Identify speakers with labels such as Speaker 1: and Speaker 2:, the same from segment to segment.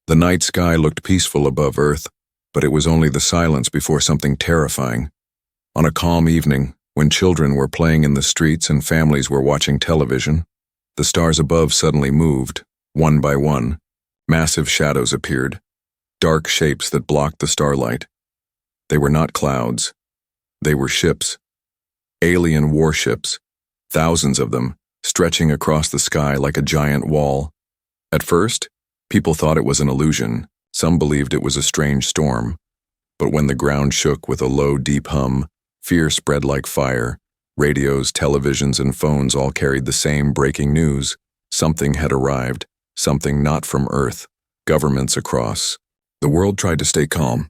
Speaker 1: The night sky looked peaceful above Earth, but it was only the silence before something terrifying. On a calm evening, when children were playing in the streets and families were watching television, the stars above suddenly moved, one by one. Massive shadows appeared, dark shapes that blocked the starlight. They were not clouds. They were ships. Alien warships, thousands of them, stretching across the sky like a giant wall. At first, people thought it was an illusion. Some believed it was a strange storm. But when the ground shook with a low, deep hum, fear spread like fire. Radios, televisions, and phones all carried the same breaking news. Something had arrived, something not from Earth. Governments across. The world tried to stay calm.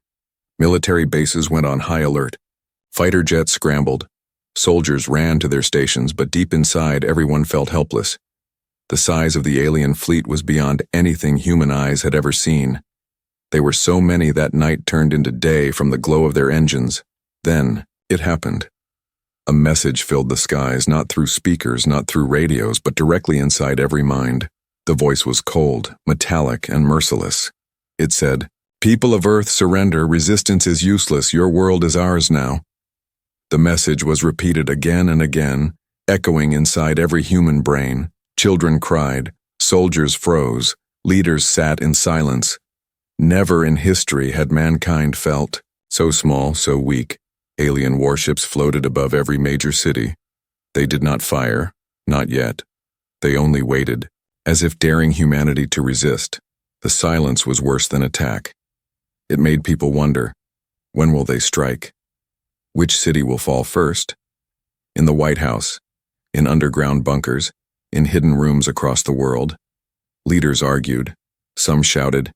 Speaker 1: Military bases went on high alert. Fighter jets scrambled. Soldiers ran to their stations, but deep inside, everyone felt helpless. The size of the alien fleet was beyond anything human eyes had ever seen. They were so many that night turned into day from the glow of their engines. Then, it happened. A message filled the skies, not through speakers, not through radios, but directly inside every mind. The voice was cold, metallic, and merciless. It said, "People of Earth, surrender. Resistance is useless. Your world is ours now." The message was repeated again and again, echoing inside every human brain. Children cried, soldiers froze, leaders sat in silence. Never in history had mankind felt so small, so weak. Alien warships floated above every major city. They did not fire, not yet. They only waited, as if daring humanity to resist. The silence was worse than attack. It made people wonder, when will they strike? Which city will fall first? In the White House, in underground bunkers, in hidden rooms across the world. Leaders argued. Some shouted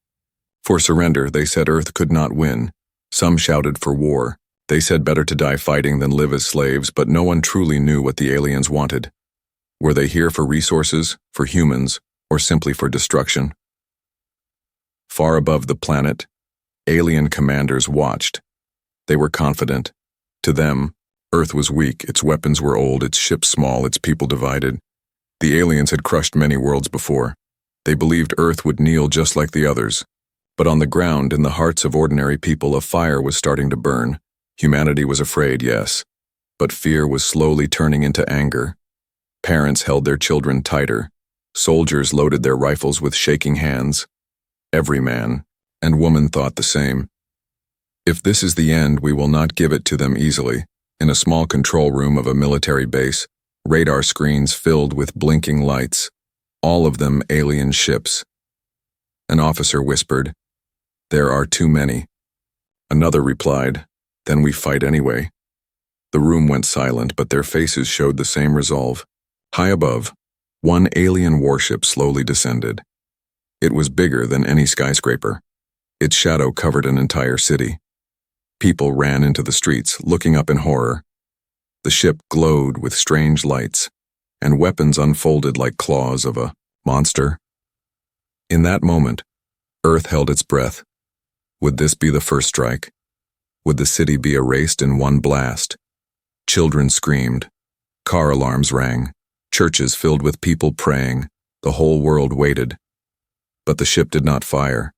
Speaker 1: for surrender. They said Earth could not win. Some shouted for war. They said better to die fighting than live as slaves, but no one truly knew what the aliens wanted. Were they here for resources, for humans, or simply for destruction? Far above the planet, alien commanders watched. They were confident. To them, Earth was weak, its weapons were old, its ships small, its people divided. The aliens had crushed many worlds before. They believed Earth would kneel just like the others. But on the ground, in the hearts of ordinary people, a fire was starting to burn. Humanity was afraid, yes, but fear was slowly turning into anger. Parents held their children tighter. Soldiers loaded their rifles with shaking hands. Every man and woman thought the same. If this is the end, we will not give it to them easily. In a small control room of a military base, radar screens filled with blinking lights, all of them alien ships. An officer whispered, "There are too many." Another replied, "Then we fight anyway." The room went silent, but their faces showed the same resolve. High above, one alien warship slowly descended. It was bigger than any skyscraper. Its shadow covered an entire city. People ran into the streets, looking up in horror. The ship glowed with strange lights, and weapons unfolded like claws of a monster. In that moment, Earth held its breath. Would this be the first strike? Would the city be erased in one blast? Children screamed. Car alarms rang. Churches filled with people praying. The whole world waited. But the ship did not fire.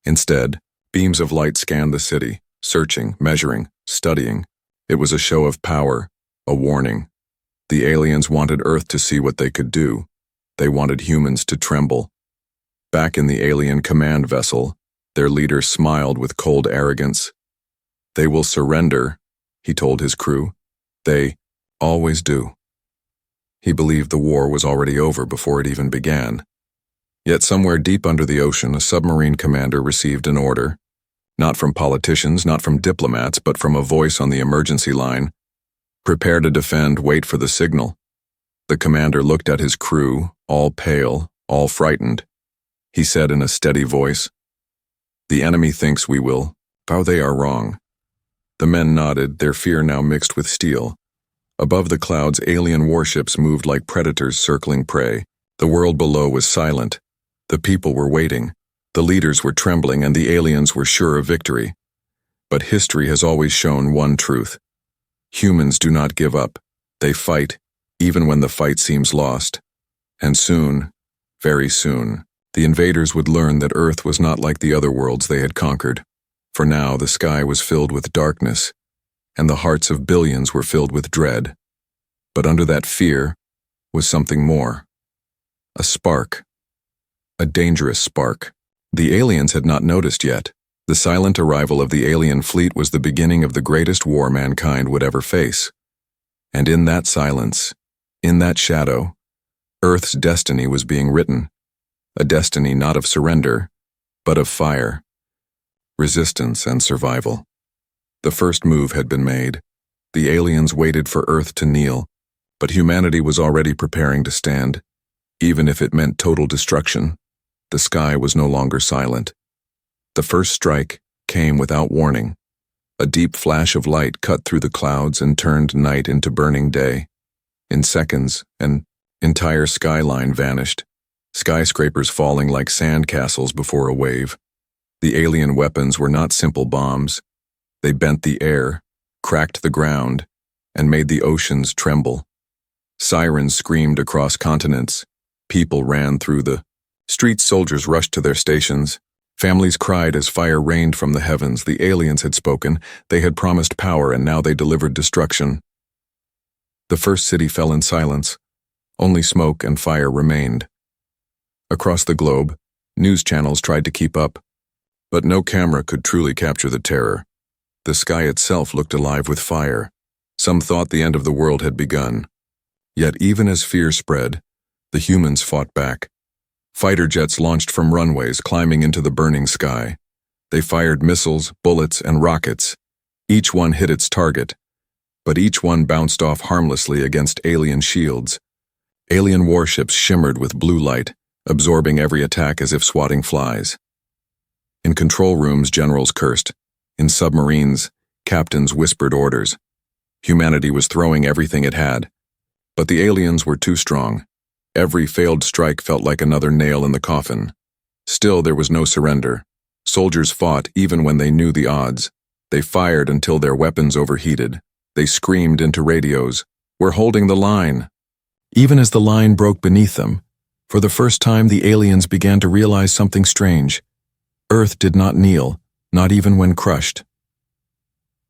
Speaker 1: Instead, beams of light scanned the city, searching, measuring, studying. It was a show of power, a warning. The aliens wanted Earth to see what they could do. They wanted humans to tremble. Back in the alien command vessel, their leader smiled with cold arrogance. "They will surrender," he told his crew. "They always do." He believed the war was already over before it even began. Yet somewhere deep under the ocean, a submarine commander received an order. Not from politicians, not from diplomats, but from a voice on the emergency line. "Prepare to defend, wait for the signal." The commander looked at his crew, all pale, all frightened. He said in a steady voice, "The enemy thinks we will. How they are wrong." The men nodded, their fear now mixed with steel. Above the clouds, alien warships moved like predators circling prey. The world below was silent. The people were waiting. The leaders were trembling, and the aliens were sure of victory. But history has always shown one truth. Humans do not give up. They fight, even when the fight seems lost. And soon, very soon, The invaders would learn that Earth was not like the other worlds they had conquered. For now, the sky was filled with darkness, and the hearts of billions were filled with dread. But under that fear was something more. A spark. A dangerous spark. The aliens had not noticed yet. The silent arrival of the alien fleet was the beginning of the greatest war mankind would ever face. And in that silence, in that shadow, Earth's destiny was being written. A destiny not of surrender, but of fire, resistance, and survival. The first move had been made. The aliens waited for Earth to kneel, but humanity was already preparing to stand. Even if it meant total destruction, the sky was no longer silent. The first strike came without warning. A deep flash of light cut through the clouds and turned night into burning day. In seconds, an entire skyline vanished, skyscrapers falling like sandcastles before a wave. The alien weapons were not simple bombs. They bent the air, cracked the ground, and made the oceans tremble. Sirens screamed across continents. People ran through the streets. Soldiers rushed to their stations. Families cried as fire rained from the heavens. The aliens had spoken. They had promised power, and now they delivered destruction. The first city fell in silence. Only smoke and fire remained. Across the globe, news channels tried to keep up, but no camera could truly capture the terror. The sky itself looked alive with fire. Some thought the end of the world had begun. Yet even as fear spread, the humans fought back. Fighter jets launched from runways, climbing into the burning sky. They fired missiles, bullets, and rockets. Each one hit its target, but each one bounced off harmlessly against alien shields. Alien warships shimmered with blue light, absorbing every attack as if swatting flies. In control rooms, generals cursed. In submarines, captains whispered orders. Humanity was throwing everything it had. But the aliens were too strong. Every failed strike felt like another nail in the coffin. Still, there was no surrender. Soldiers fought even when they knew the odds. They fired until their weapons overheated. They screamed into radios, "We're holding the line." Even as the line broke beneath them, for the first time the aliens began to realize something strange. Earth did not kneel, not even when crushed.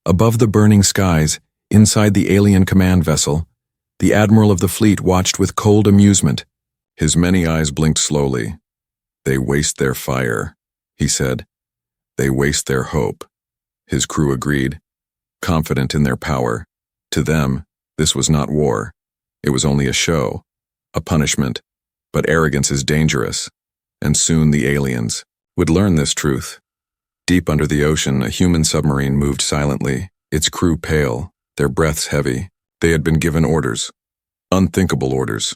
Speaker 1: Above the burning skies, inside the alien command vessel, the admiral of the fleet watched with cold amusement. His many eyes blinked slowly. "They waste their fire," he said. "They waste their hope." His crew agreed, confident in their power. To them, this was not war. It was only a show, a punishment. But arrogance is dangerous, and soon the aliens would learn this truth. Deep under the ocean, a human submarine moved silently, its crew pale, their breaths heavy. They had been given orders. Unthinkable orders.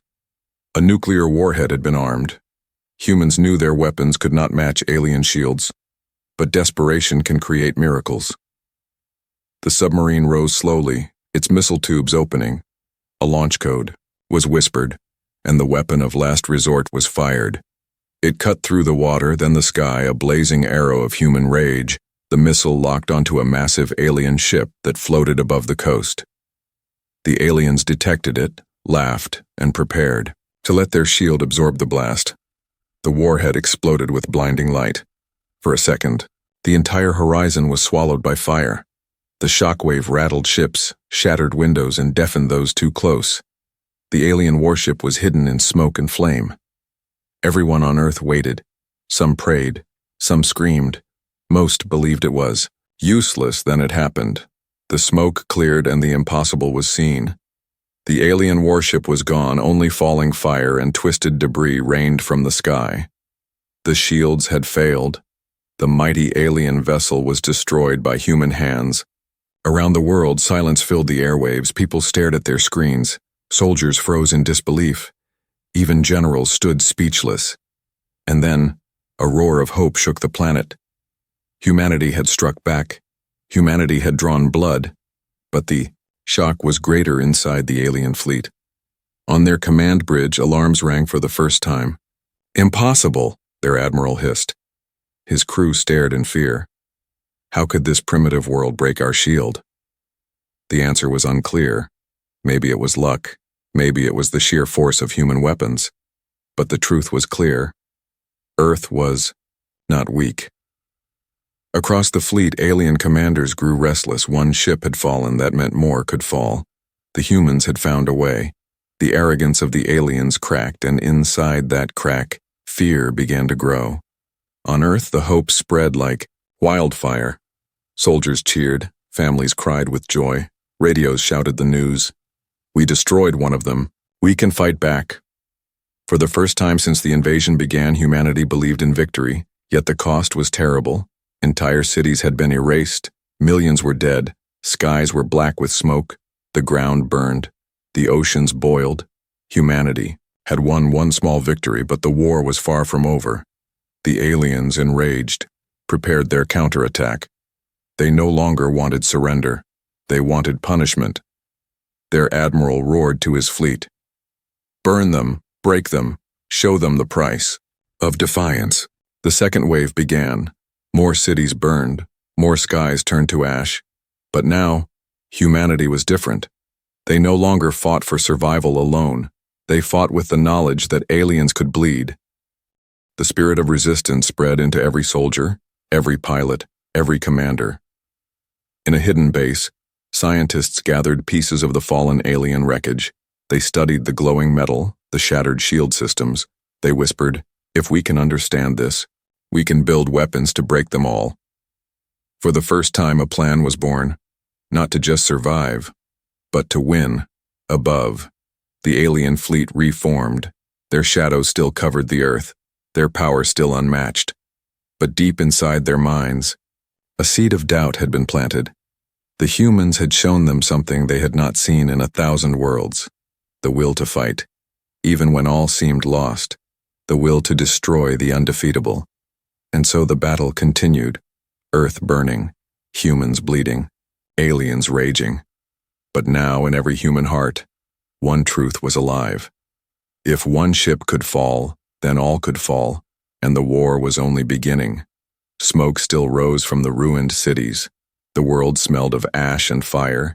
Speaker 1: A nuclear warhead had been armed. Humans knew their weapons could not match alien shields, but desperation can create miracles. The submarine rose slowly, its missile tubes opening. A launch code was whispered, and the weapon of last resort was fired. It cut through the water, then the sky, a blazing arrow of human rage. The missile locked onto a massive alien ship that floated above the coast. The aliens detected it, laughed, and prepared to let their shield absorb the blast. The warhead exploded with blinding light. For a second, the entire horizon was swallowed by fire. The shockwave rattled ships, shattered windows, and deafened those too close. The alien warship was hidden in smoke and flame. Everyone on Earth waited. Some prayed, some screamed. Most believed it was useless. Then it happened. The smoke cleared and the impossible was seen. The alien warship was gone, only falling fire and twisted debris rained from the sky. The shields had failed. The mighty alien vessel was destroyed by human hands. Around the world, silence filled the airwaves. People stared at their screens. Soldiers froze in disbelief. Even generals stood speechless. And then, a roar of hope shook the planet. Humanity had struck back. Humanity had drawn blood. But the shock was greater inside the alien fleet. On their command bridge, alarms rang for the first time. "Impossible," their admiral hissed. His crew stared in fear. How could this primitive world break our shield? The answer was unclear. Maybe it was luck. Maybe it was the sheer force of human weapons. But the truth was clear. Earth was not weak. Across the fleet, alien commanders grew restless. One ship had fallen, that meant more could fall. The humans had found a way. The arrogance of the aliens cracked, and inside that crack, fear began to grow. On Earth, the hope spread like wildfire. Soldiers cheered, families cried with joy, radios shouted the news. We destroyed one of them. We can fight back. For the first time since the invasion began, humanity believed in victory, yet the cost was terrible. Entire cities had been erased, millions were dead, skies were black with smoke, the ground burned, the oceans boiled. Humanity had won one small victory, but the war was far from over. The aliens, enraged, prepared their counterattack. They no longer wanted surrender. They wanted punishment. Their admiral roared to his fleet. Burn them, break them, show them the price of defiance. The second wave began. More cities burned, more skies turned to ash. But now, humanity was different. They no longer fought for survival alone. They fought with the knowledge that aliens could bleed. The spirit of resistance spread into every soldier, every pilot, every commander. In a hidden base, scientists gathered pieces of the fallen alien wreckage. They studied the glowing metal, the shattered shield systems. They whispered, "If we can understand this, we can build weapons to break them all." For the first time, a plan was born, not to just survive, but to win. Above, the alien fleet reformed. Their shadows still covered the earth, their power still unmatched. But deep inside their minds, a seed of doubt had been planted. The humans had shown them something they had not seen in 1,000 worlds. The will to fight, even when all seemed lost. The will to destroy the undefeatable. And so the battle continued, Earth burning, humans bleeding, aliens raging. But now in every human heart, one truth was alive. If one ship could fall, then all could fall, and the war was only beginning. Smoke still rose from the ruined cities. The world smelled of ash and fire.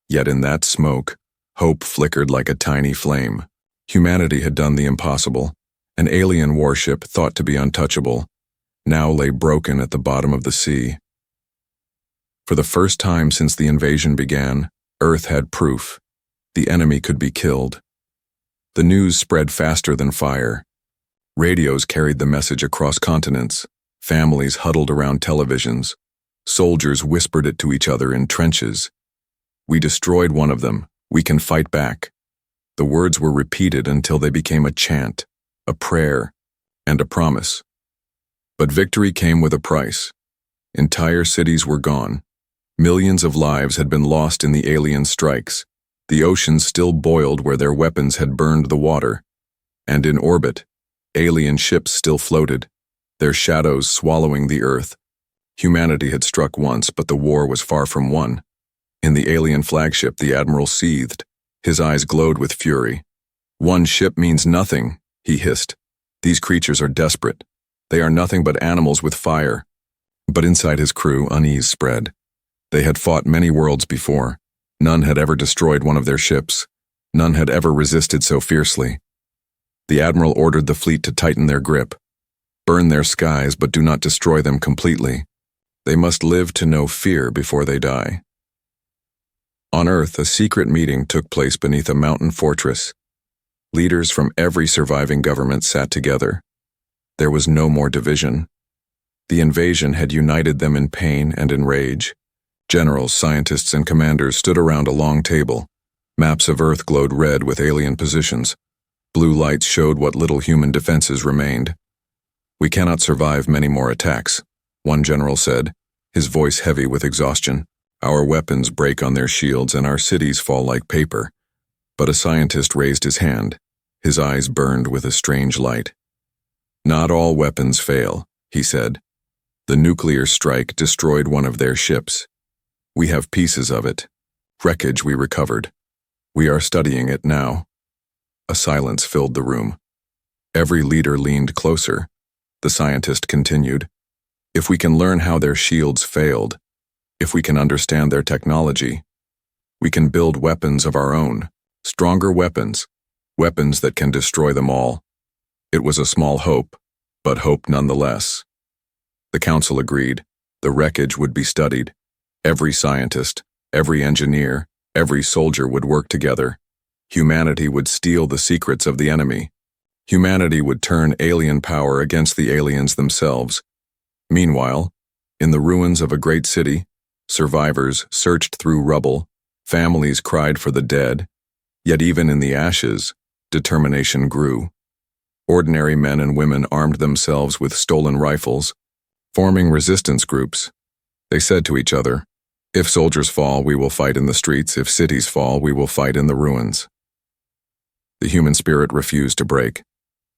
Speaker 1: Yet in that smoke, hope flickered like a tiny flame. Humanity had done the impossible. An alien warship, thought to be untouchable, now lay broken at the bottom of the sea. For the first time since the invasion began, Earth had proof. The enemy could be killed. The news spread faster than fire. Radios carried the message across continents. Families huddled around televisions. Soldiers whispered it to each other in trenches. We destroyed one of them. We can fight back. The words were repeated until they became a chant, a prayer, and a promise. But victory came with a price. Entire cities were gone. Millions of lives had been lost in the alien strikes. The oceans still boiled where their weapons had burned the water. And in orbit, alien ships still floated, their shadows swallowing the earth. Humanity had struck once, but the war was far from won. In the alien flagship, the admiral seethed. His eyes glowed with fury. "One ship means nothing," he hissed. "These creatures are desperate. They are nothing but animals with fire." But inside his crew, unease spread. They had fought many worlds before. None had ever destroyed one of their ships. None had ever resisted so fiercely. The admiral ordered the fleet to tighten their grip. Burn their skies, but do not destroy them completely. They must live to know fear before they die. On Earth, a secret meeting took place beneath a mountain fortress. Leaders from every surviving government sat together. There was no more division. The invasion had united them in pain and in rage. Generals, scientists, and commanders stood around a long table. Maps of Earth glowed red with alien positions. Blue lights showed what little human defenses remained. "We cannot survive many more attacks," one general said, his voice heavy with exhaustion. "Our weapons break on their shields and our cities fall like paper." But a scientist raised his hand. His eyes burned with a strange light. "Not all weapons fail," he said. "The nuclear strike destroyed one of their ships. We have pieces of it. Wreckage we recovered. We are studying it now." A silence filled the room. Every leader leaned closer. The scientist continued. "If we can learn how their shields failed, if we can understand their technology, we can build weapons of our own, stronger weapons, weapons that can destroy them all." It was a small hope, but hope nonetheless. The council agreed. The wreckage would be studied. Every scientist, every engineer, every soldier would work together. Humanity would steal the secrets of the enemy. Humanity would turn alien power against the aliens themselves. Meanwhile, in the ruins of a great city, survivors searched through rubble, families cried for the dead, yet even in the ashes, determination grew. Ordinary men and women armed themselves with stolen rifles, forming resistance groups. They said to each other, "If soldiers fall, we will fight in the streets. If cities fall, we will fight in the ruins." The human spirit refused to break.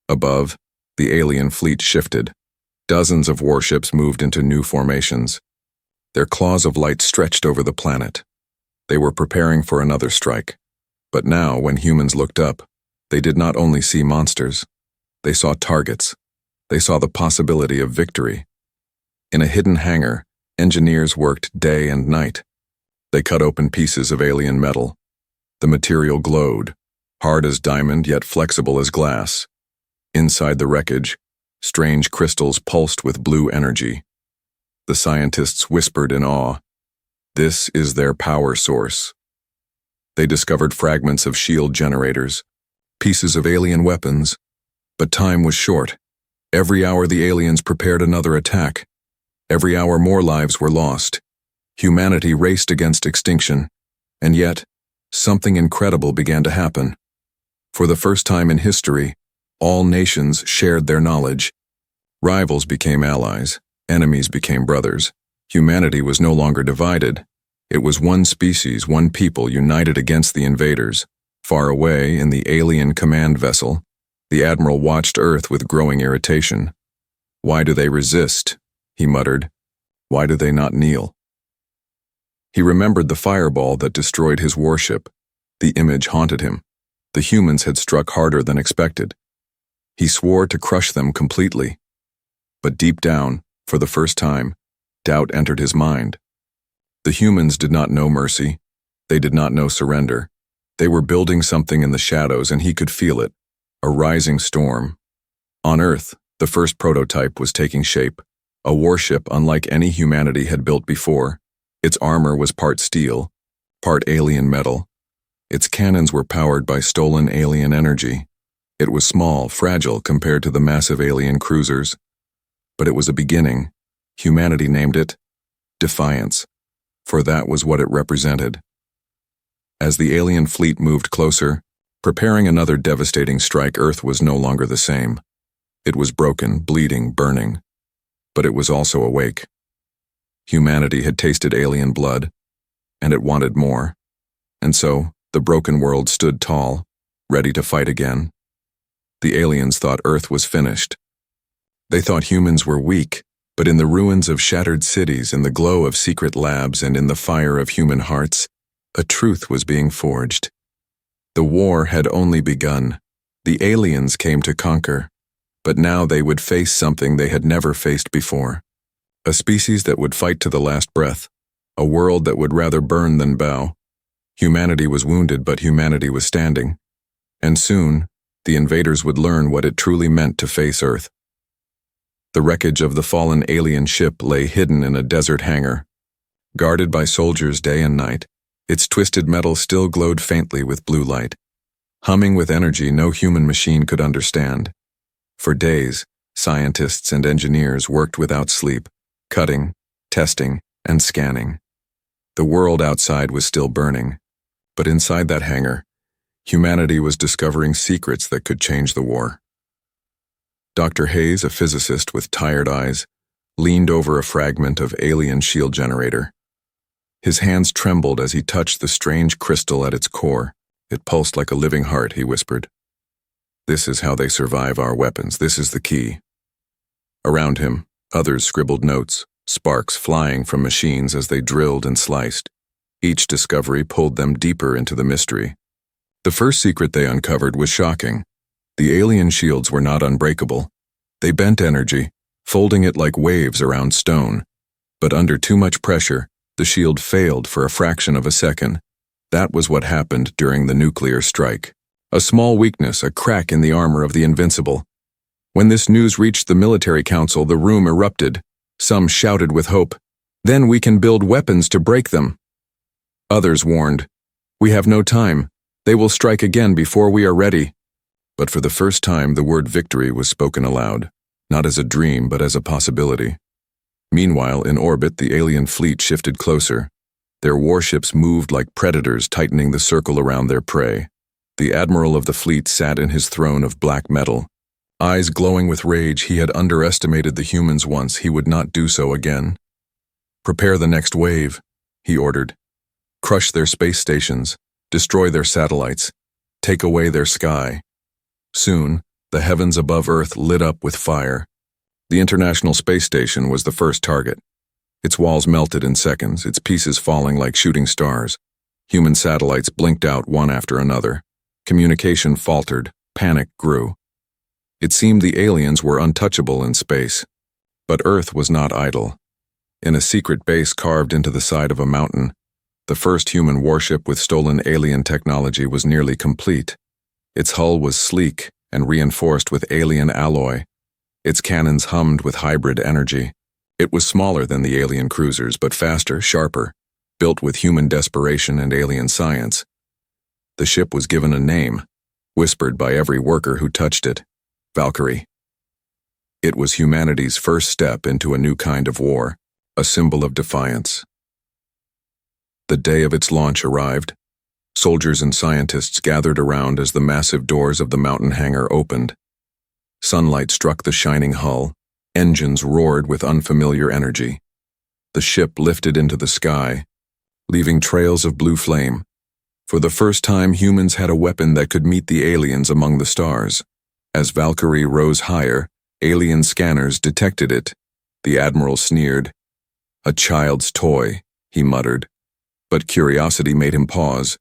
Speaker 1: Above, the alien fleet shifted. Dozens of warships moved into new formations. Their claws of light stretched over the planet. They were preparing for another strike. But now, when humans looked up, they did not only see monsters. They saw targets. They saw the possibility of victory. In a hidden hangar, engineers worked day and night. They cut open pieces of alien metal. The material glowed, hard as diamond yet flexible as glass. Inside the wreckage, strange crystals pulsed with blue energy. The scientists whispered in awe, "This is their power source." They discovered fragments of shield generators, pieces of alien weapons, but time was short. Every hour the aliens prepared another attack. Every hour more lives were lost. Humanity raced against extinction, and yet, something incredible began to happen. For the first time in history, all nations shared their knowledge. Rivals became allies, enemies became brothers. Humanity was no longer divided. It was one species, one people united against the invaders. Far away, in the alien command vessel, the admiral watched Earth with growing irritation. "Why do they resist?" he muttered. "Why do they not kneel?" He remembered the fireball that destroyed his warship. The image haunted him. The humans had struck harder than expected. He swore to crush them completely. But deep down, for the first time, doubt entered his mind. The humans did not know mercy. They did not know surrender. They were building something in the shadows, and he could feel it, a rising storm. On Earth, the first prototype was taking shape, a warship unlike any humanity had built before. Its armor was part steel, part alien metal. Its cannons were powered by stolen alien energy. It was small, fragile compared to the massive alien cruisers. But it was a beginning. Humanity named it Defiance, for that was what it represented. As the alien fleet moved closer, preparing another devastating strike, Earth was no longer the same. It was broken, bleeding, burning. But it was also awake. Humanity had tasted alien blood, and it wanted more. And so, the broken world stood tall, ready to fight again. The aliens thought Earth was finished. They thought humans were weak, but in the ruins of shattered cities, in the glow of secret labs, and in the fire of human hearts, a truth was being forged. The war had only begun. The aliens came to conquer, but now they would face something they had never faced before. A species that would fight to the last breath, a world that would rather burn than bow. Humanity was wounded, but humanity was standing. And soon, the invaders would learn what it truly meant to face Earth. The wreckage of the fallen alien ship lay hidden in a desert hangar. Guarded by soldiers day and night, its twisted metal still glowed faintly with blue light, humming with energy no human machine could understand. For days, scientists and engineers worked without sleep, cutting, testing, and scanning. The world outside was still burning, but inside that hangar, humanity was discovering secrets that could change the war. Dr. Hayes, a physicist with tired eyes, leaned over a fragment of alien shield generator. His hands trembled as he touched the strange crystal at its core. It pulsed like a living heart, he whispered. "This is how they survive our weapons. This is the key." Around him, others scribbled notes, sparks flying from machines as they drilled and sliced. Each discovery pulled them deeper into the mystery. The first secret they uncovered was shocking. The alien shields were not unbreakable. They bent energy, folding it like waves around stone. But under too much pressure, the shield failed for a fraction of a second. That was what happened during the nuclear strike. A small weakness, a crack in the armor of the invincible. When this news reached the military council, the room erupted. Some shouted with hope, "Then we can build weapons to break them." Others warned, "We have no time. They will strike again before we are ready." But for the first time, the word victory was spoken aloud, not as a dream but as a possibility. Meanwhile, in orbit, the alien fleet shifted closer. Their warships moved like predators, tightening the circle around their prey. The admiral of the fleet sat in his throne of black metal. Eyes glowing with rage, he had underestimated the humans once. He would not do so again. "Prepare the next wave," he ordered. "Crush their space stations, destroy their satellites, take away their sky." Soon, the heavens above Earth lit up with fire. The International Space Station was the first target. Its walls melted in seconds, its pieces falling like shooting stars. Human satellites blinked out one after another. Communication faltered, panic grew. It seemed the aliens were untouchable in space. But Earth was not idle. In a secret base carved into the side of a mountain, the first human warship with stolen alien technology was nearly complete. Its hull was sleek and reinforced with alien alloy. Its cannons hummed with hybrid energy. It was smaller than the alien cruisers, but faster, sharper, built with human desperation and alien science. The ship was given a name, whispered by every worker who touched it: Valkyrie. It was humanity's first step into a new kind of war, a symbol of defiance. The day of its launch arrived. Soldiers and scientists gathered around as the massive doors of the mountain hangar opened. Sunlight struck the shining hull. Engines roared with unfamiliar energy. The ship lifted into the sky, leaving trails of blue flame. For the first time, humans had a weapon that could meet the aliens among the stars. As Valkyrie rose higher, alien scanners detected it. The admiral sneered. "A child's toy," he muttered. But curiosity made him pause.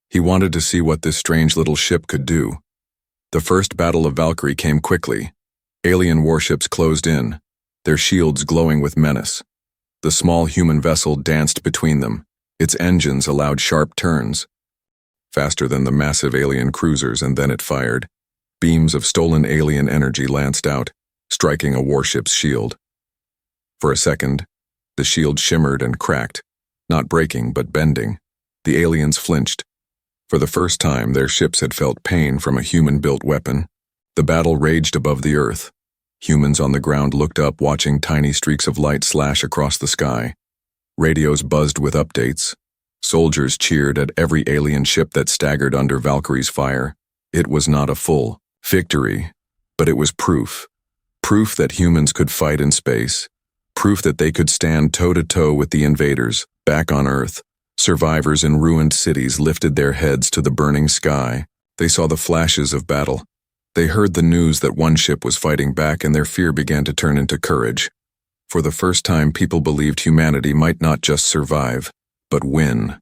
Speaker 1: He wanted to see what this strange little ship could do. The first battle of Valkyrie came quickly. Alien warships closed in, their shields glowing with menace. The small human vessel danced between them. Its engines allowed sharp turns. Faster than the massive alien cruisers, and then it fired. Beams of stolen alien energy lanced out, striking a warship's shield. For a second, the shield shimmered and cracked, not breaking but bending. The aliens flinched. For the first time, their ships had felt pain from a human-built weapon. The battle raged above the Earth. Humans on the ground looked up, watching tiny streaks of light slash across the sky. Radios buzzed with updates. Soldiers cheered at every alien ship that staggered under Valkyrie's fire. It was not a full victory, but it was proof. Proof that humans could fight in space. Proof that they could stand toe-to-toe with the invaders. Back on Earth, survivors in ruined cities lifted their heads to the burning sky. They saw the flashes of battle. They heard the news that one ship was fighting back, and their fear began to turn into courage. For the first time, people believed humanity might not just survive, but win.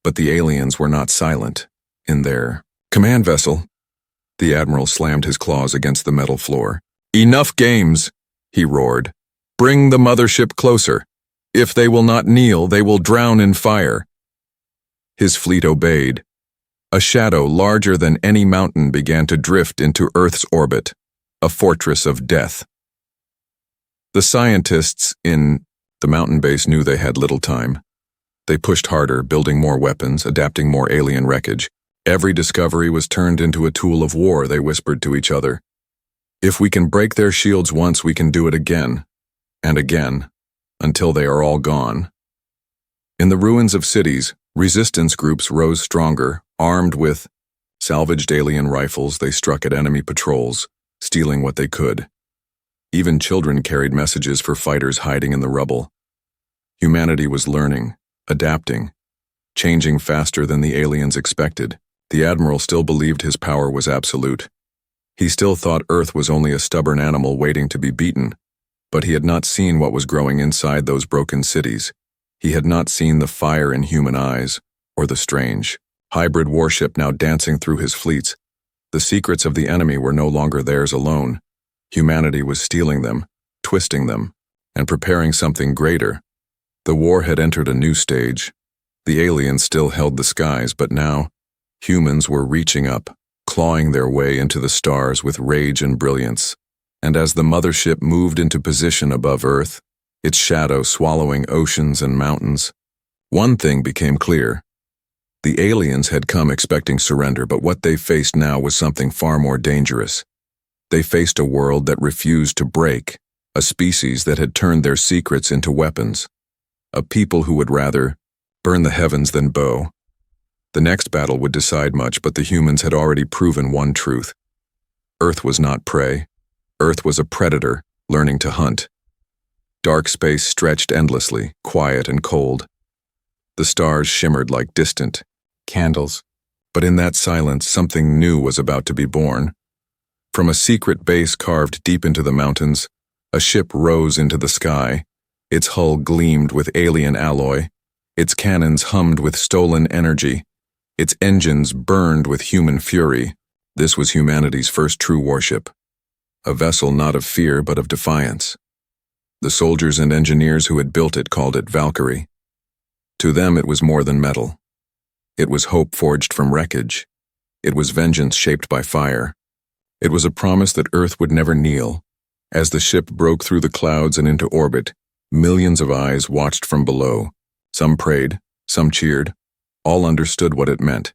Speaker 1: But the aliens were not silent. In their command vessel, the admiral slammed his claws against the metal floor. "Enough games," he roared. "Bring the mothership closer. If they will not kneel, they will drown in fire." His fleet obeyed. A shadow larger than any mountain began to drift into Earth's orbit, a fortress of death. The scientists in the mountain base knew they had little time. They pushed harder, building more weapons, adapting more alien wreckage. Every discovery was turned into a tool of war, they whispered to each other. "If we can break their shields once, we can do it again, and again, until they are all gone." In the ruins of cities, resistance groups rose stronger. Armed with salvaged alien rifles, they struck at enemy patrols, stealing what they could. Even children carried messages for fighters hiding in the rubble. Humanity was learning, adapting, changing faster than the aliens expected. The admiral still believed his power was absolute. He still thought Earth was only a stubborn animal waiting to be beaten. But he had not seen what was growing inside those broken cities. He had not seen the fire in human eyes, or the strange hybrid warship now dancing through his fleets. The secrets of the enemy were no longer theirs alone. Humanity was stealing them, twisting them, and preparing something greater. The war had entered a new stage. The aliens still held the skies, but now, humans were reaching up, clawing their way into the stars with rage and brilliance. And as the mothership moved into position above Earth, its shadow swallowing oceans and mountains, one thing became clear. The aliens had come expecting surrender, but what they faced now was something far more dangerous. They faced a world that refused to break, a species that had turned their secrets into weapons, a people who would rather burn the heavens than bow. The next battle would decide much, but the humans had already proven one truth. Earth was not prey. Earth was a predator, learning to hunt. Dark space stretched endlessly, quiet and cold. The stars shimmered like distant candles. But in that silence, something new was about to be born. From a secret base carved deep into the mountains, a ship rose into the sky. Its hull gleamed with alien alloy. Its cannons hummed with stolen energy. Its engines burned with human fury. This was humanity's first true warship. A vessel not of fear but of defiance. The soldiers and engineers who had built it called it Valkyrie. To them it was more than metal. It was hope forged from wreckage. It was vengeance shaped by fire. It was a promise that Earth would never kneel. As the ship broke through the clouds and into orbit, millions of eyes watched from below. Some prayed, some cheered. All understood what it meant.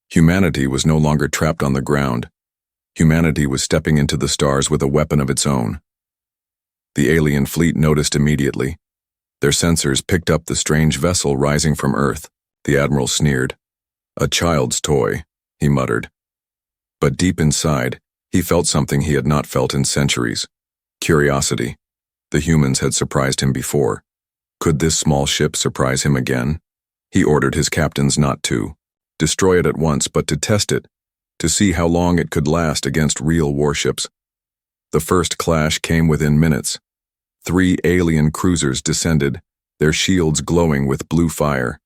Speaker 1: Humanity was no longer trapped on the ground. Humanity was stepping into the stars with a weapon of its own. The alien fleet noticed immediately. Their sensors picked up the strange vessel rising from Earth. The admiral sneered. "A child's toy," he muttered. But deep inside, he felt something he had not felt in centuries. Curiosity. The humans had surprised him before. Could this small ship surprise him again? He ordered his captains not to destroy it at once, but to test it, to see how long it could last against real warships. The first clash came within minutes. 3 alien cruisers descended, their shields glowing with blue fire.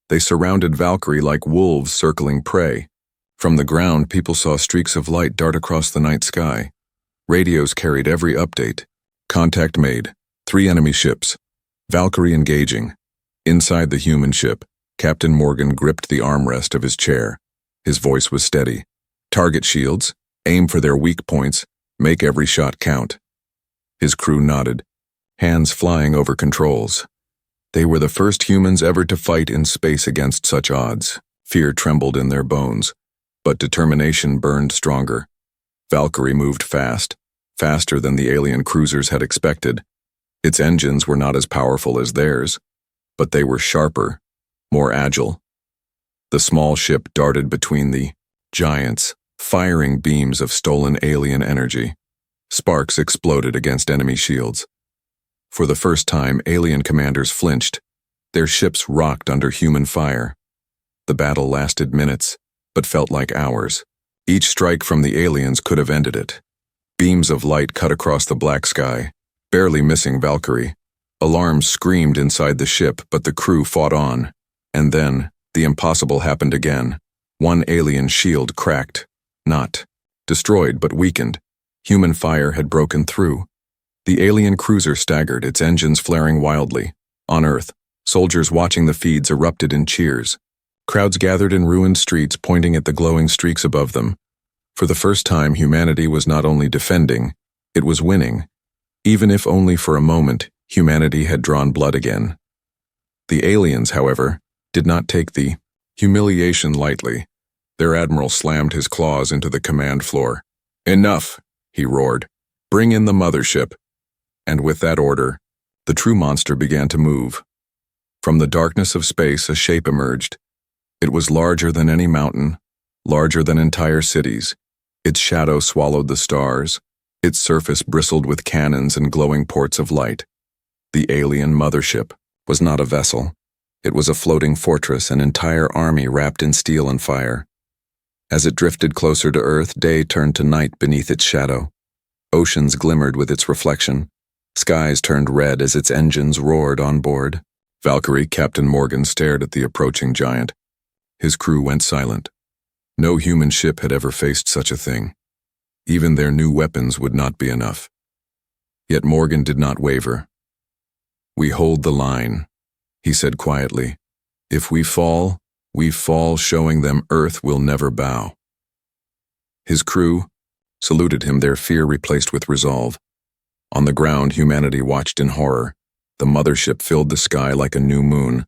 Speaker 1: They surrounded Valkyrie like wolves circling prey. From the ground, people saw streaks of light dart across the night sky. Radios carried every update. Contact made. 3 enemy ships. Valkyrie engaging. Inside the human ship, Captain Morgan gripped the armrest of his chair. His voice was steady. "Target shields. Aim for their weak points. Make every shot count." His crew nodded, hands flying over controls. They were the first humans ever to fight in space against such odds. Fear trembled in their bones, but determination burned stronger. Valkyrie moved fast, faster than the alien cruisers had expected. Its engines were not as powerful as theirs, but they were sharper, more agile. The small ship darted between the giants, firing beams of stolen alien energy. Sparks exploded against enemy shields. For the first time, alien commanders flinched. Their ships rocked under human fire. The battle lasted minutes, but felt like hours. Each strike from the aliens could have ended it. Beams of light cut across the black sky, barely missing Valkyrie. Alarms screamed inside the ship, but the crew fought on. And then, the impossible happened again. One alien shield cracked. Not destroyed, but weakened. Human fire had broken through. The alien cruiser staggered, its engines flaring wildly. On Earth, soldiers watching the feeds erupted in cheers. Crowds gathered in ruined streets, pointing at the glowing streaks above them. For the first time, humanity was not only defending, it was winning. Even if only for a moment, humanity had drawn blood again. The aliens, however, did not take the humiliation lightly. Their admiral slammed his claws into the command floor. "Enough," he roared. "Bring in the mothership." And with that order, the true monster began to move. From the darkness of space, a shape emerged. It was larger than any mountain, larger than entire cities. Its shadow swallowed the stars. Its surface bristled with cannons and glowing ports of light. The alien mothership was not a vessel. It was a floating fortress, an entire army wrapped in steel and fire. As it drifted closer to Earth, day turned to night beneath its shadow. Oceans glimmered with its reflection. Skies turned red as its engines roared on board. Valkyrie, Captain Morgan, stared at the approaching giant. His crew went silent. No human ship had ever faced such a thing. Even their new weapons would not be enough. Yet Morgan did not waver. "We hold the line," he said quietly. "If we fall, showing them Earth will never bow." His crew, saluted him, their fear replaced with resolve. On the ground, humanity watched in horror. The mothership filled the sky like a new moon.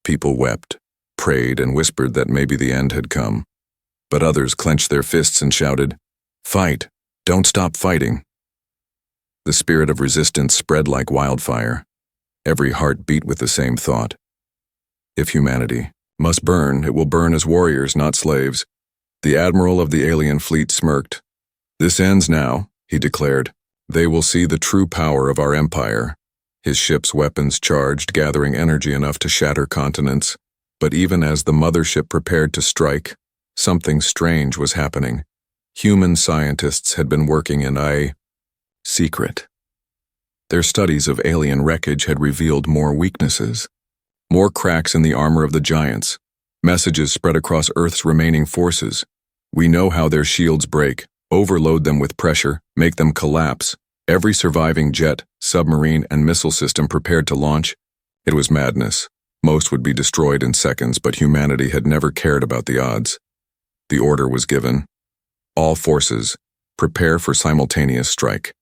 Speaker 1: People wept, prayed, and whispered that maybe the end had come. But others clenched their fists and shouted, "Fight! Don't stop fighting!" The spirit of resistance spread like wildfire. Every heart beat with the same thought. If humanity must burn, it will burn as warriors, not slaves. The admiral of the alien fleet smirked. "This ends now," he declared. "They will see the true power of our empire." His ship's weapons charged, gathering energy enough to shatter continents. But even as the mothership prepared to strike, something strange was happening. Human scientists had been working in a secret. Their studies of alien wreckage had revealed more weaknesses, more cracks in the armor of the giants. Messages spread across Earth's remaining forces. "We know how their shields break. Overload them with pressure, make them collapse." Every surviving jet, submarine, and missile system prepared to launch. It was madness. Most would be destroyed in seconds, but humanity had never cared about the odds. The order was given. All forces, prepare for simultaneous strike.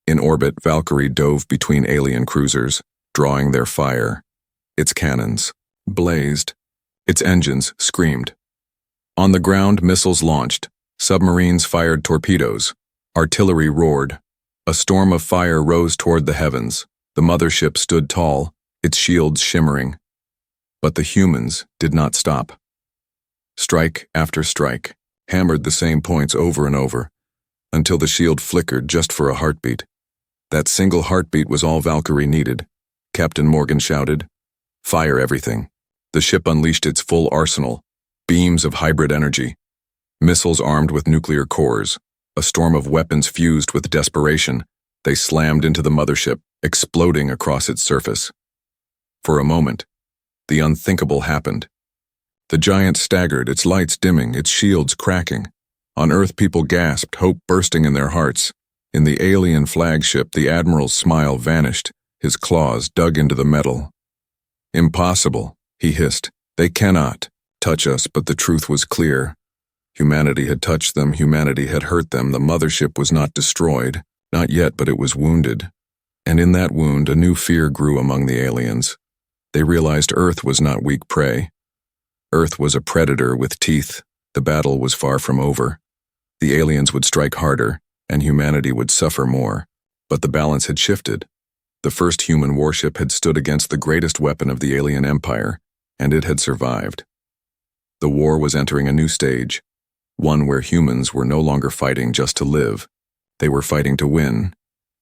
Speaker 1: In orbit, Valkyrie dove between alien cruisers, drawing their fire. Its cannons blazed. Its engines screamed. On the ground, missiles launched. Submarines fired torpedoes. Artillery roared. A storm of fire rose toward the heavens. The mothership stood tall, its shields shimmering. But the humans did not stop. Strike after strike hammered the same points over and over, until the shield flickered just for a heartbeat. That single heartbeat was all Valkyrie needed. Captain Morgan shouted, "Fire everything." The ship unleashed its full arsenal, beams of hybrid energy, missiles armed with nuclear cores, a storm of weapons fused with desperation. They slammed into the mothership, exploding across its surface. For a moment, the unthinkable happened. The giant staggered, its lights dimming, its shields cracking. On Earth, people gasped, hope bursting in their hearts. In the alien flagship, the admiral's smile vanished. His claws dug into the metal. "Impossible," he hissed. "They cannot touch us," but the truth was clear. Humanity had touched them, humanity had hurt them. The mothership was not destroyed. Not yet, but it was wounded. And in that wound, a new fear grew among the aliens. They realized Earth was not weak prey. Earth was a predator with teeth. The battle was far from over. The aliens would strike harder, and humanity would suffer more. But the balance had shifted. The first human warship had stood against the greatest weapon of the alien empire, and it had survived. The war was entering a new stage, one where humans were no longer fighting just to live. They were fighting to win.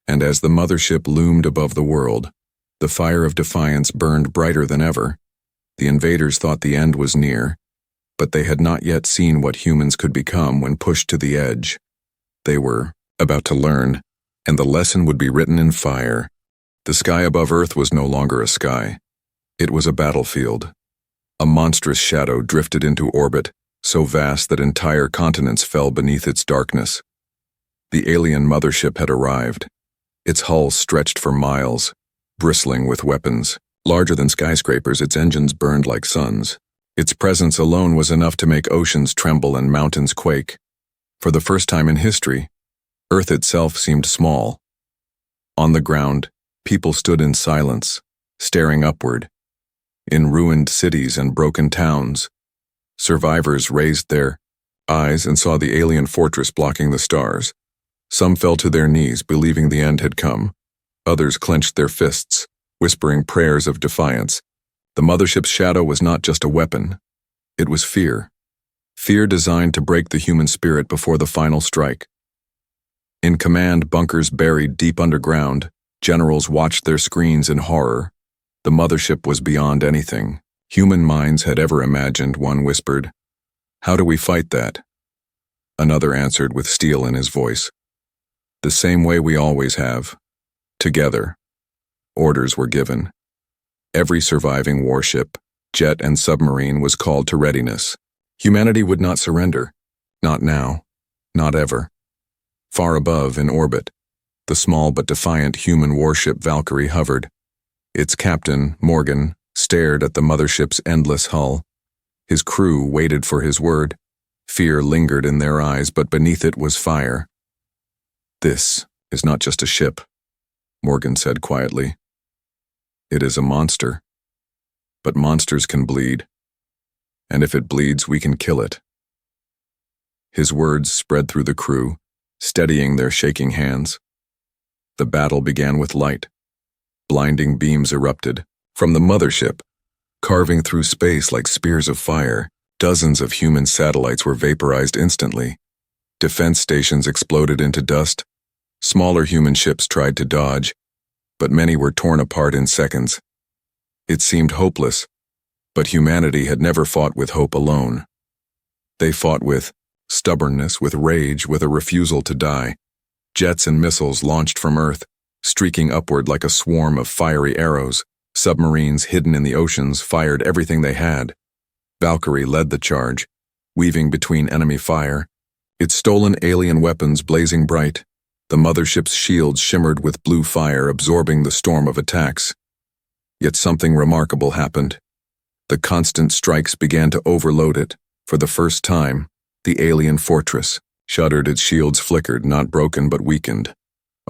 Speaker 1: And as the mothership loomed above the world, the fire of defiance burned brighter than ever. The invaders thought the end was near, but they had not yet seen what humans could become when pushed to the edge. They were about to learn, and the lesson would be written in fire. The sky above Earth was no longer a sky. It was a battlefield. A monstrous shadow drifted into orbit, so vast that entire continents fell beneath its darkness. The alien mothership had arrived. Its hull stretched for miles, bristling with weapons. Larger than skyscrapers, its engines burned like suns. Its presence alone was enough to make oceans tremble and mountains quake. For the first time in history, Earth itself seemed small. On the ground, people stood in silence, staring upward. In ruined cities and broken towns, survivors raised their eyes and saw the alien fortress blocking the stars. Some fell to their knees, believing the end had come. Others clenched their fists, whispering prayers of defiance. The mothership's shadow was not just a weapon. It was fear. Fear designed to break the human spirit before the final strike. In command bunkers buried deep underground, generals watched their screens in horror. The mothership was beyond anything human minds had ever imagined, one whispered. "How do we fight that?" Another answered with steel in his voice. "The same way we always have. Together." Orders were given. Every surviving warship, jet and submarine was called to readiness. Humanity would not surrender. Not now. Not ever. Far above, in orbit, the small but defiant human warship Valkyrie hovered. Its captain, Morgan, stared at the mothership's endless hull. His crew waited for his word. Fear lingered in their eyes, but beneath it was fire. "This is not just a ship," Morgan said quietly. "It is a monster. But monsters can bleed. And if it bleeds, we can kill it." His words spread through the crew, steadying their shaking hands. The battle began with light. Blinding beams erupted from the mothership, carving through space like spears of fire. Dozens of human satellites were vaporized instantly. Defense stations exploded into dust. Smaller human ships tried to dodge, but many were torn apart in seconds. It seemed hopeless, but humanity had never fought with hope alone. They fought with stubbornness, with rage, with a refusal to die. Jets and missiles launched from Earth, streaking upward like a swarm of fiery arrows. Submarines hidden in the oceans fired everything they had. Valkyrie led the charge, weaving between enemy fire, its stolen alien weapons blazing bright. The mothership's shields shimmered with blue fire, absorbing the storm of attacks. Yet something remarkable happened. The constant strikes began to overload it. For the first time, the alien fortress shuddered, its shields flickered, not broken but weakened.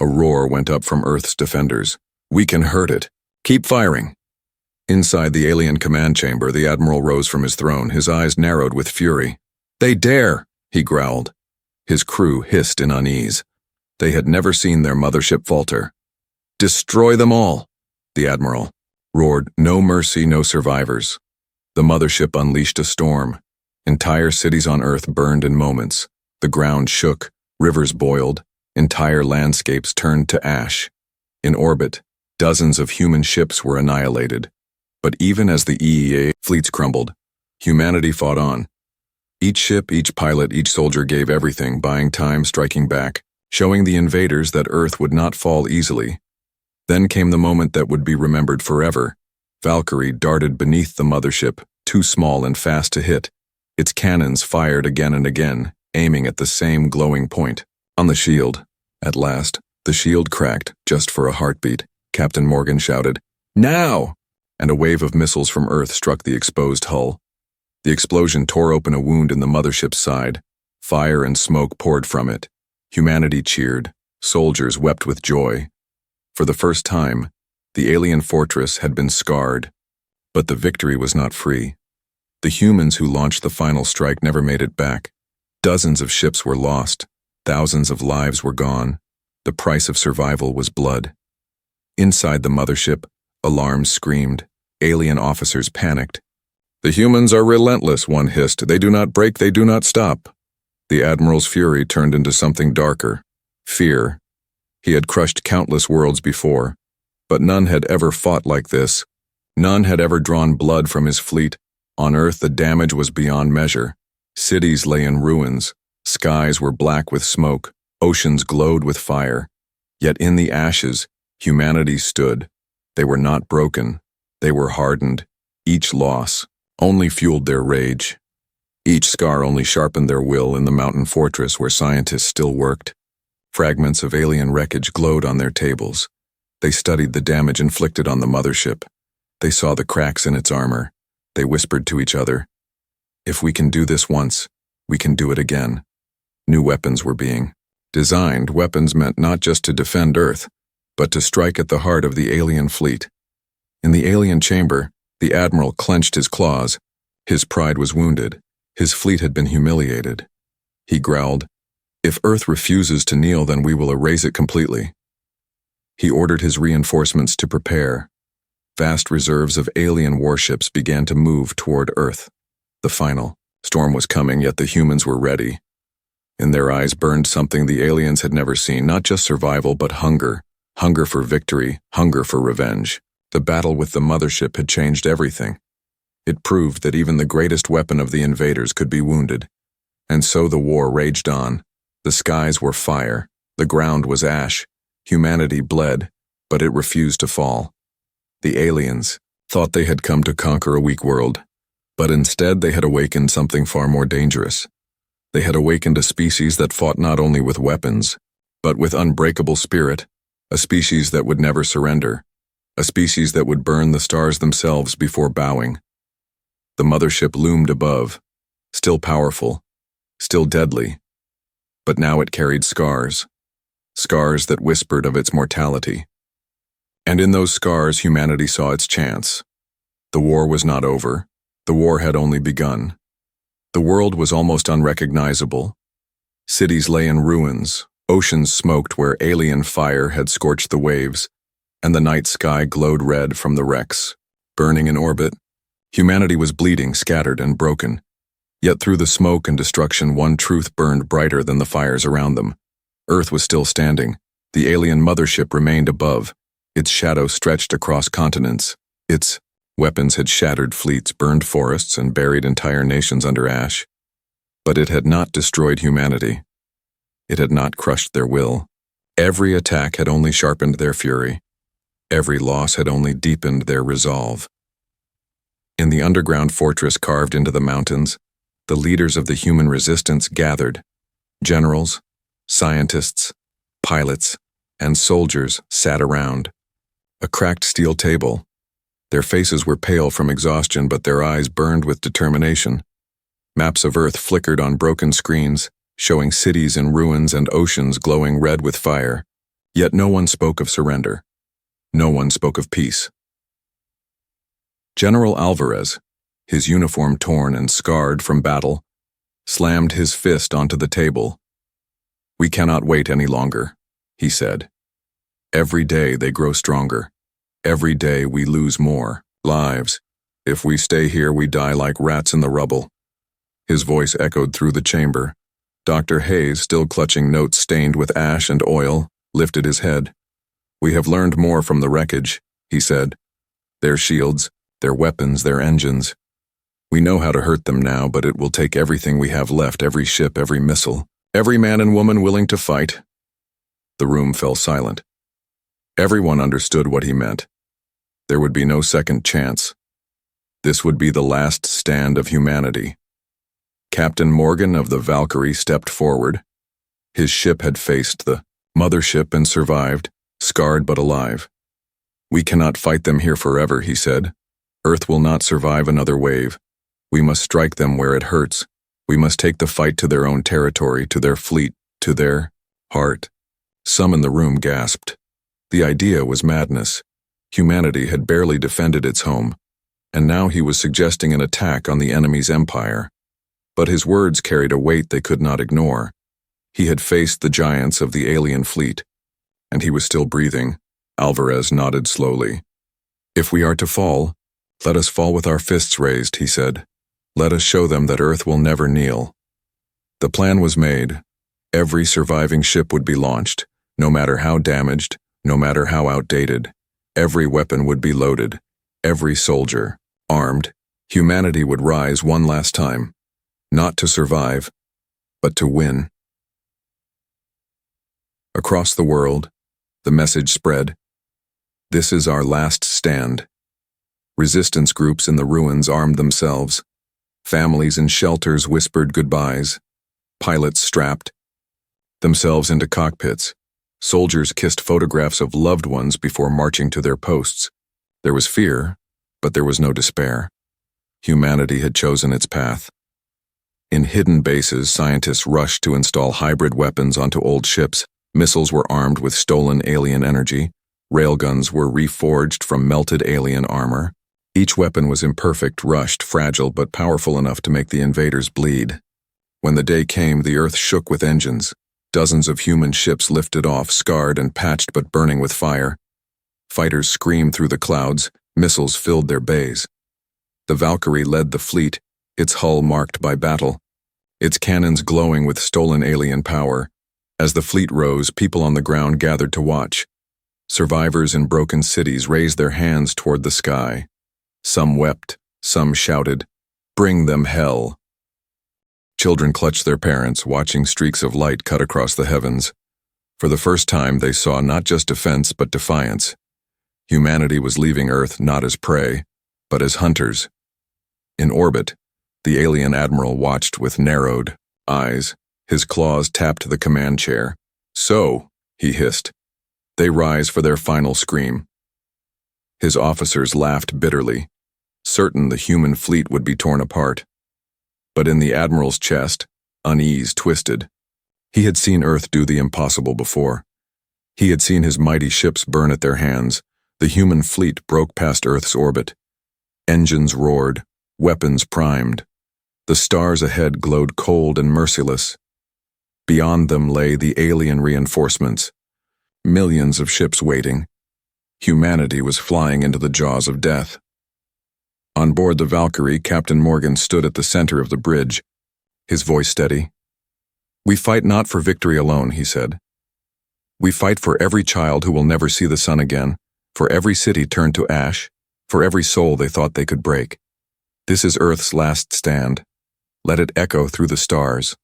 Speaker 1: A roar went up from Earth's defenders. "We can hurt it. Keep firing." Inside the alien command chamber, the Admiral rose from his throne, his eyes narrowed with fury. "They dare!" he growled. His crew hissed in unease. They had never seen their mothership falter. "Destroy them all!" the Admiral roared. "No mercy, no survivors." The mothership unleashed a storm. Entire cities on Earth burned in moments. The ground shook, rivers boiled, entire landscapes turned to ash. In orbit, dozens of human ships were annihilated. But even as the EEA fleets crumbled, humanity fought on. Each ship, each pilot, each soldier gave everything, buying time, striking back, showing the invaders that Earth would not fall easily. Then came the moment that would be remembered forever. Valkyrie darted beneath the mothership, too small and fast to hit. Its cannons fired again and again, aiming at the same glowing point. On the shield. At last, the shield cracked, just for a heartbeat. Captain Morgan shouted, "Now!" And a wave of missiles from Earth struck the exposed hull. The explosion tore open a wound in the mothership's side. Fire and smoke poured from it. Humanity cheered. Soldiers wept with joy. For the first time, the alien fortress had been scarred. But the victory was not free. The humans who launched the final strike never made it back. Dozens of ships were lost. Thousands of lives were gone. The price of survival was blood. Inside the mothership, alarms screamed. Alien officers panicked. "The humans are relentless," one hissed. "They do not break, they do not stop." The Admiral's fury turned into something darker. Fear. He had crushed countless worlds before, but none had ever fought like this. None had ever drawn blood from his fleet. On Earth, the damage was beyond measure. Cities lay in ruins. Skies were black with smoke. Oceans glowed with fire. Yet in the ashes, humanity stood. They were not broken. They were hardened. Each loss only fueled their rage. Each scar only sharpened their will. In the mountain fortress where scientists still worked, fragments of alien wreckage glowed on their tables. They studied the damage inflicted on the mothership. They saw the cracks in its armor. They whispered to each other, "If we can do this once, we can do it again." New weapons were being designed, weapons meant not just to defend Earth, but to strike at the heart of the alien fleet. In the alien chamber, the Admiral clenched his claws. His pride was wounded. His fleet had been humiliated. He growled, "If Earth refuses to kneel, then we will erase it completely." He ordered his reinforcements to prepare. Vast reserves of alien warships began to move toward Earth. The final storm was coming, yet the humans were ready. In their eyes burned something the aliens had never seen, not just survival, but hunger. Hunger for victory, hunger for revenge. The battle with the mothership had changed everything. It proved that even the greatest weapon of the invaders could be wounded. And so the war raged on. The skies were fire. The ground was ash. Humanity bled, but it refused to fall. The aliens thought they had come to conquer a weak world, but instead they had awakened something far more dangerous. They had awakened a species that fought not only with weapons, but with unbreakable spirit, a species that would never surrender, a species that would burn the stars themselves before bowing. The mothership loomed above, still powerful, still deadly, but now it carried scars. scars that whispered of its mortality. And in those scars, humanity saw its chance. The war was not over. The war had only begun. The world was almost unrecognizable. Cities lay in ruins, oceans smoked where alien fire had scorched the waves, and the night sky glowed red from the wrecks. Burning in orbit, humanity was bleeding, scattered, and broken. Yet through the smoke and destruction, one truth burned brighter than the fires around them. Earth was still standing. The alien mothership remained above. Its shadow stretched across continents. Its weapons had shattered fleets, burned forests, and buried entire nations under ash. But it had not destroyed humanity. It had not crushed their will. Every attack had only sharpened their fury. Every loss had only deepened their resolve. In the underground fortress carved into the mountains, the leaders of the human resistance gathered. Generals, scientists, pilots, and soldiers sat around. A cracked steel table. Their faces were pale from exhaustion, but their eyes burned with determination. Maps of Earth flickered on broken screens, showing cities in ruins and oceans glowing red with fire. Yet no one spoke of surrender. No one spoke of peace. General Alvarez, his uniform torn and scarred from battle, slammed his fist onto the table. "We cannot wait any longer," he said. "Every day they grow stronger. Every day we lose more lives. If we stay here, we die like rats in the rubble." His voice echoed through the chamber. Dr. Hayes, still clutching notes stained with ash and oil, lifted his head. "We have learned more from the wreckage," he said. "Their shields, their weapons, their engines. We know how to hurt them now, but it will take everything we have left, every ship, every missile, every man and woman willing to fight." The room fell silent. Everyone understood what he meant. There would be no second chance. This would be the last stand of humanity. Captain Morgan of the Valkyrie stepped forward. His ship had faced the mothership and survived, scarred but alive. "We cannot fight them here forever," he said. "Earth will not survive another wave. We must strike them where it hurts. We must take the fight to their own territory, to their fleet, to their heart." Some in the room gasped. The idea was madness. Humanity had barely defended its home, and now he was suggesting an attack on the enemy's empire. But his words carried a weight they could not ignore. He had faced the giants of the alien fleet, and he was still breathing. Alvarez nodded slowly. "If we are to fall, let us fall with our fists raised," he said. "Let us show them that Earth will never kneel." The plan was made. Every surviving ship would be launched, no matter how damaged, no matter how outdated. Every weapon would be loaded, every soldier armed. Humanity would rise one last time, not to survive, but to win. Across the world, the message spread. This is our last stand. Resistance groups in the ruins armed themselves. Families in shelters whispered goodbyes. Pilots strapped themselves into cockpits. Soldiers kissed photographs of loved ones before marching to their posts. There was fear, but there was no despair. Humanity had chosen its path. In hidden bases, scientists rushed to install hybrid weapons onto old ships. Missiles were armed with stolen alien energy. Railguns were reforged from melted alien armor. Each weapon was imperfect, rushed, fragile, but powerful enough to make the invaders bleed. When the day came, the Earth shook with engines. Dozens of human ships lifted off, scarred and patched but burning with fire. Fighters screamed through the clouds. Missiles filled their bays. The Valkyrie led the fleet, its hull marked by battle, its cannons glowing with stolen alien power. As the fleet rose, people on the ground gathered to watch. Survivors in broken cities raised their hands toward the sky. Some wept, some shouted, "Bring them hell." Children clutched their parents, watching streaks of light cut across the heavens. For the first time, they saw not just defense, but defiance. Humanity was leaving Earth not as prey, but as hunters. In orbit, the alien admiral watched with narrowed eyes. His claws tapped the command chair. "So," he hissed, "they rise for their final scream." His officers laughed bitterly, certain the human fleet would be torn apart. But in the admiral's chest, unease twisted. He had seen Earth do the impossible before. He had seen his mighty ships burn at their hands. The human fleet broke past Earth's orbit. Engines roared, weapons primed. The stars ahead glowed cold and merciless. Beyond them lay the alien reinforcements. Millions of ships waiting. Humanity was flying into the jaws of death. On board the Valkyrie, Captain Morgan stood at the center of the bridge, his voice steady. "We fight not for victory alone," he said. "We fight for every child who will never see the sun again, for every city turned to ash, for every soul they thought they could break. This is Earth's last stand. Let it echo through the stars."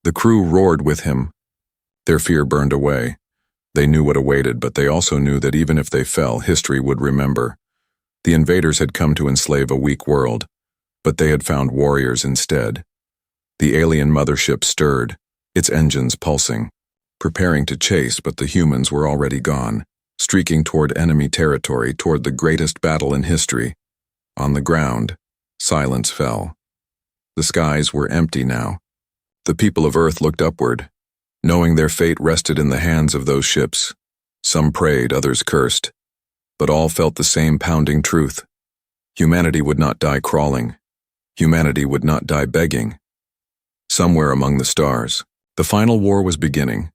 Speaker 1: The crew roared with him. Their fear burned away. They knew what awaited, but they also knew that even if they fell, history would remember. The invaders had come to enslave a weak world, but they had found warriors instead. The alien mothership stirred, its engines pulsing, preparing to chase, but the humans were already gone, streaking toward enemy territory, toward the greatest battle in history. On the ground, silence fell. The skies were empty now. The people of Earth looked upward, knowing their fate rested in the hands of those ships. Some prayed, others cursed, but all felt the same pounding truth. Humanity would not die crawling. Humanity would not die begging. Somewhere among the stars, the final war was beginning,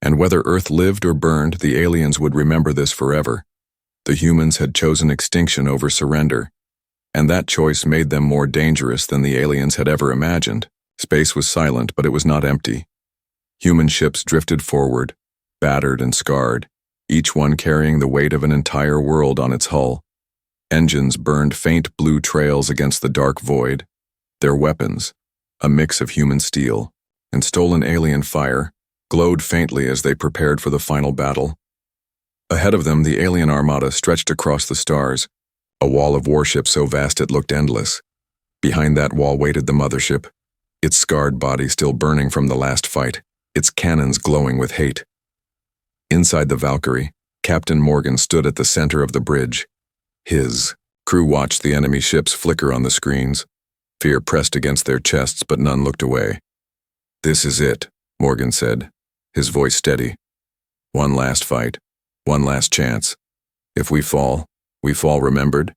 Speaker 1: and whether Earth lived or burned, the aliens would remember this forever. The humans had chosen extinction over surrender, and that choice made them more dangerous than the aliens had ever imagined. Space was silent, but it was not empty. Human ships drifted forward, battered and scarred, each one carrying the weight of an entire world on its hull. Engines burned faint blue trails against the dark void. Their weapons, a mix of human steel and stolen alien fire, glowed faintly as they prepared for the final battle. Ahead of them, the alien armada stretched across the stars, a wall of warships so vast it looked endless. Behind that wall waited the mothership, its scarred body still burning from the last fight, its cannons glowing with hate. Inside the Valkyrie, Captain Morgan stood at the center of the bridge. His crew watched the enemy ships flicker on the screens. Fear pressed against their chests, but none looked away. "This is it," Morgan said, his voice steady. "One last fight, one last chance. If we fall remembered.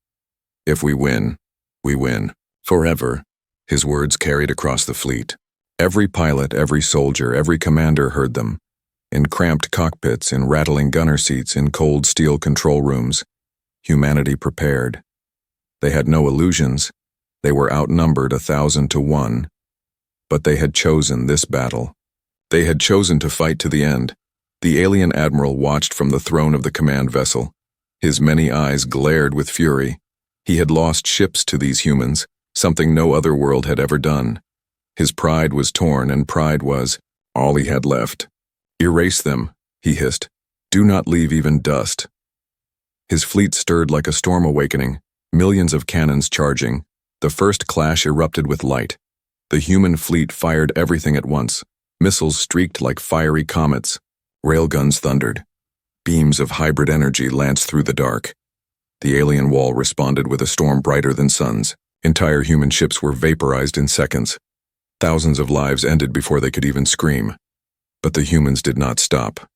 Speaker 1: If we win, we win. Forever." His words carried across the fleet. Every pilot, every soldier, every commander heard them. In cramped cockpits, in rattling gunner seats, in cold steel control rooms, humanity prepared. They had no illusions. They were outnumbered 1,000 to 1. But they had chosen this battle. They had chosen to fight to the end. The alien admiral watched from the throne of the command vessel. His many eyes glared with fury. He had lost ships to these humans, something no other world had ever done. His pride was torn, and pride was all he had left. "Erase them," he hissed. "Do not leave even dust." His fleet stirred like a storm awakening, millions of cannons charging. The first clash erupted with light. The human fleet fired everything at once. Missiles streaked like fiery comets. Railguns thundered. Beams of hybrid energy lanced through the dark. The alien wall responded with a storm brighter than suns. Entire human ships were vaporized in seconds. Thousands of lives ended before they could even scream. But the humans did not stop.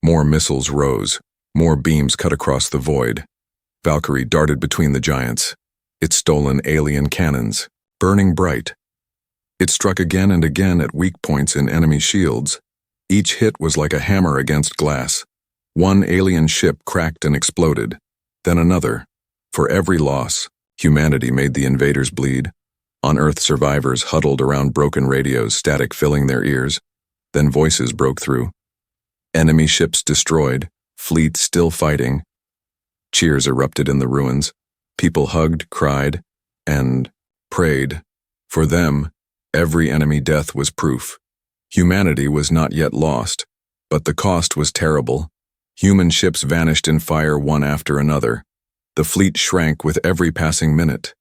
Speaker 1: More missiles rose. More beams cut across the void. Valkyrie darted between the giants, its stolen alien cannons, burning bright. It struck again and again at weak points in enemy shields. Each hit was like a hammer against glass. One alien ship cracked and exploded, then another. For every loss, humanity made the invaders bleed. On Earth, survivors huddled around broken radios, static filling their ears. Then voices broke through. Enemy ships destroyed, fleet still fighting. Cheers erupted in the ruins. People hugged, cried, and prayed. For them, every enemy death was proof. Humanity was not yet lost, but the cost was terrible. Human ships vanished in fire one after another. The fleet shrank with every passing minute.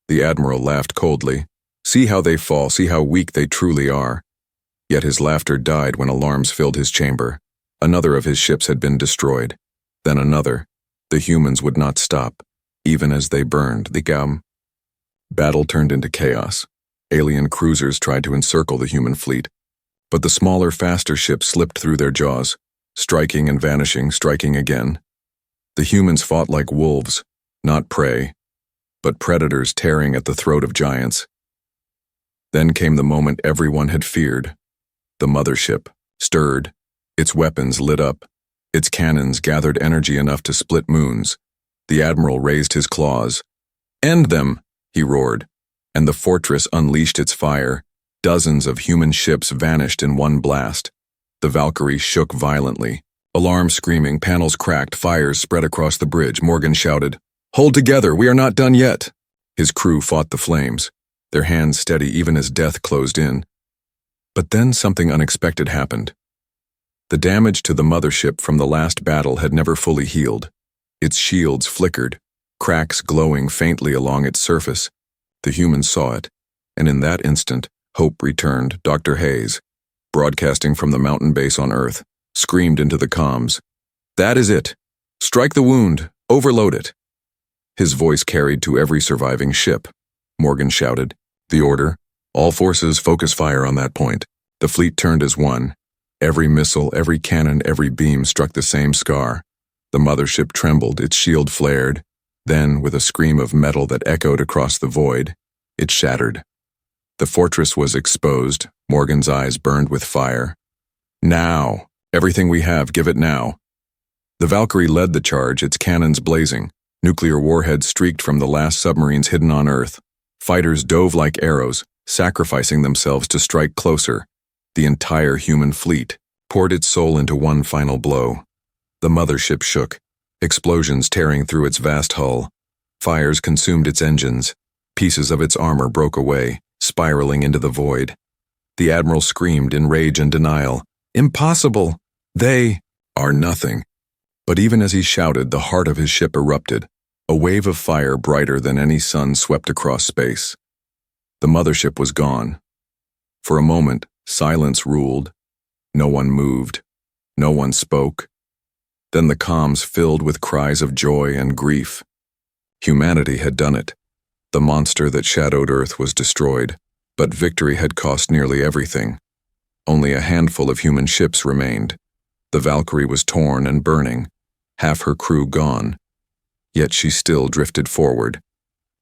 Speaker 1: The admiral laughed coldly. "See how they fall, see how weak they truly are." Yet his laughter died when alarms filled his chamber. Another of his ships had been destroyed. Then another. The humans would not stop, even as they burned. Battle turned into chaos. Alien cruisers tried to encircle the human fleet, but the smaller, faster ships slipped through their jaws. striking and vanishing, striking again. The humans fought like wolves, not prey, but predators tearing at the throat of giants. Then came the moment everyone had feared. The mothership stirred, its weapons lit up, its cannons gathered energy enough to split moons. The admiral raised his claws. "End them!" he roared, and the fortress unleashed its fire. Dozens of human ships vanished in one blast. The Valkyrie shook violently. Alarms screaming, panels cracked, fires spread across the bridge. Morgan shouted, "Hold together, we are not done yet!" His crew fought the flames, their hands steady even as death closed in. But then something unexpected happened. The damage to the mothership from the last battle had never fully healed. Its shields flickered, cracks glowing faintly along its surface. The humans saw it, and in that instant, hope returned. Dr. Hayes, broadcasting from the mountain base on Earth, screamed into the comms, "That is it! Strike the wound! Overload it!" His voice carried to every surviving ship. Morgan shouted, "The order! All forces focus fire on that point." The fleet turned as one. Every missile, every cannon, every beam struck the same scar. The mothership trembled, its shield flared. Then, with a scream of metal that echoed across the void, it shattered. The fortress was exposed. Morgan's eyes burned with fire. "Now! Everything we have, give it now!" The Valkyrie led the charge, its cannons blazing. Nuclear warheads streaked from the last submarines hidden on Earth. Fighters dove like arrows, sacrificing themselves to strike closer. The entire human fleet poured its soul into one final blow. The mothership shook, explosions tearing through its vast hull. Fires consumed its engines. Pieces of its armor broke away, spiraling into the void. The admiral screamed in rage and denial, "Impossible! They are nothing." But even as he shouted, the heart of his ship erupted. A wave of fire brighter than any sun swept across space. The mothership was gone. For a moment, silence ruled. No one moved. No one spoke. Then the comms filled with cries of joy and grief. Humanity had done it. The monster that shadowed Earth was destroyed, but victory had cost nearly everything. Only a handful of human ships remained. The Valkyrie was torn and burning, half her crew gone. Yet she still drifted forward.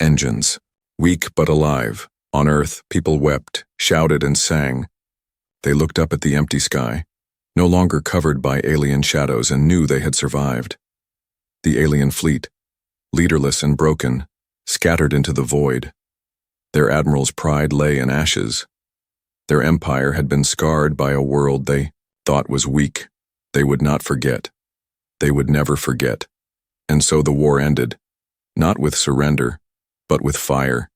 Speaker 1: Engines, weak but alive. On Earth, people wept, shouted, and sang. They looked up at the empty sky, no longer covered by alien shadows, and knew they had survived. The alien fleet, leaderless and broken, scattered into the void. Their admiral's pride lay in ashes. Their empire had been scarred by a world they thought was weak. They would not forget. They would never forget. And so the war ended, not with surrender, but with fire.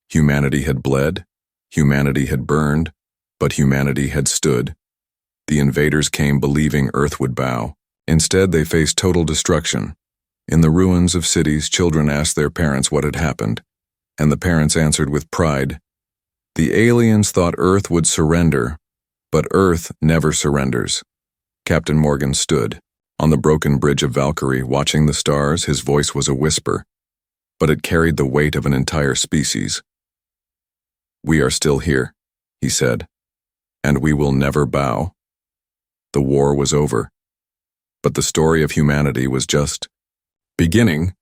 Speaker 1: Humanity had bled, humanity had burned, but humanity had stood. The invaders came believing Earth would bow. Instead, they faced total destruction. In the ruins of cities, children asked their parents what had happened, and the parents answered with pride, "The aliens thought Earth would surrender, but Earth never surrenders." Captain Morgan stood on the broken bridge of Valkyrie, watching the stars. His voice was a whisper, but it carried the weight of an entire species. "We are still here," he said, "and we will never bow." The war was over, but the story of humanity was just beginning.